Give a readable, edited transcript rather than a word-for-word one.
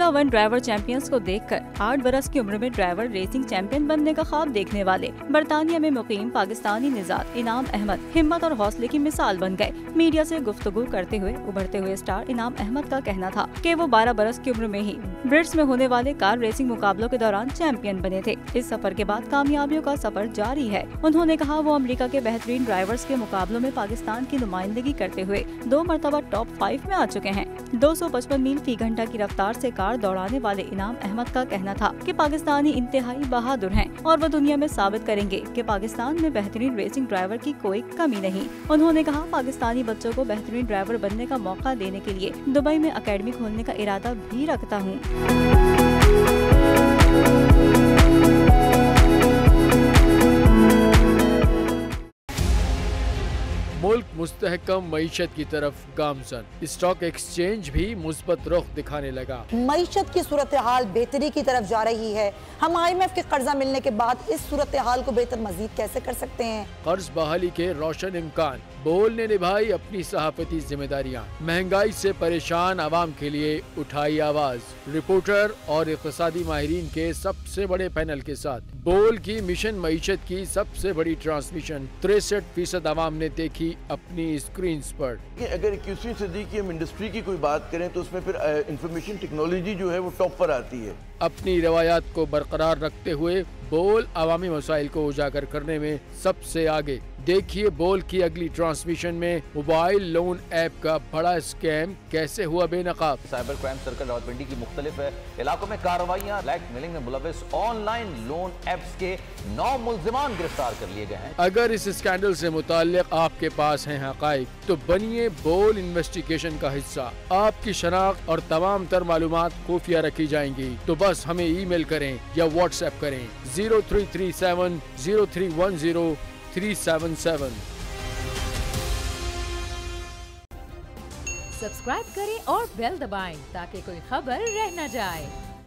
Formula 1 driver champions को देखकर 8 बरस की उम्र में ड्राइवर रेसिंग चैंपियन बनने का ख्वाब देखने वाले बरतानिया में मुकीम पाकिस्तानी निजात इनाम अहमद हिम्मत और हौसले की मिसाल बन गए। मीडिया से गुफ्तगू करते हुए उभरते हुए स्टार इनाम अहमद का कहना था कि वो 12 बरस की उम्र में ही ब्रिट्स में होने वाले कार रेसिंग मुकाबलों के दौरान चैंपियन बने थे। इस सफर के बाद कामयाबियों का सफर जारी है। उन्होंने कहा वो अमेरिका के बेहतरीन ड्राइवर्स के मुकाबलों में पाकिस्तान की नुमाइंदगी करते हुए 2 मरतबा टॉप 5 में आ चुके हैं। 255 मील फी घंटा की रफ्तार से कार दौड़ाने वाले इनाम अहमद का कहना था कि पाकिस्तानी इंतहाई बहादुर हैं और वो दुनिया में साबित करेंगे कि पाकिस्तान में बेहतरीन रेसिंग ड्राइवर की कोई कमी नहीं। उन्होंने कहा पाकिस्तानी बच्चों को बेहतरीन ड्राइवर बनने का मौका देने के लिए दुबई में अकेडमी खोलने का इरादा भी रखता हूँ। मुल्क मुस्तहकम मईशत की तरफ गामजन, स्टॉक एक्सचेंज भी मुस्बत रुख दिखाने लगा। मईशत की सूरत हाल बेहतरी की तरफ जा रही है। हम IMF के कर्जा मिलने के बाद इस सूरत हाल को बेहतर मजीद कैसे कर सकते हैं? कर्ज बहाली के रोशन इम्कान, बोल ने निभाई अपनी सहाफती जिम्मेदारियाँ, महंगाई से परेशान आवाम के लिए उठाई आवाज। रिपोर्टर और इक़्तिसादी माहिरीन के सबसे बड़े पैनल के साथ बोल की मिशन मईशत की सबसे बड़ी ट्रांसमिशन 63% आवाम ने देखी अपनी स्क्रीन पर। अगर 21वीं सदी की हम इंडस्ट्री की कोई बात करें तो उसमें फिर इंफॉर्मेशन टेक्नोलॉजी जो है वो टॉप पर आती है। अपनी रवायात को बरकरार रखते हुए बोल अवामी मसाइल को उजागर करने में सबसे आगे। देखिए बोल की अगली ट्रांसमिशन में मोबाइल लोन ऐप का बड़ा स्कैम कैसे हुआ बेनकाब। साइबर क्राइम सर्कल रावलपिंडी की मुख्तलिफ इलाकों में कार्रवाइयाँ, ब्लैकमेलिंग में मुलविस ऑनलाइन लोन ऐप्स के 9 मुल्जिमान गिरफ्तार कर लिए गए हैं। अगर इस स्कैंडल से मुताल्लिक आपके पास हैं हक़ाइक़ तो बनिए बोल इन्वेस्टिगेशन का हिस्सा। आपकी शनाख्त और तमाम तर मालूमात खुफिया रखी जाएंगी, तो बस हमें ईमेल करें या व्हाट्सएप करें 0337 0310 377। सब्सक्राइब करें और बेल दबाएं ताकि कोई खबर रह न जाए।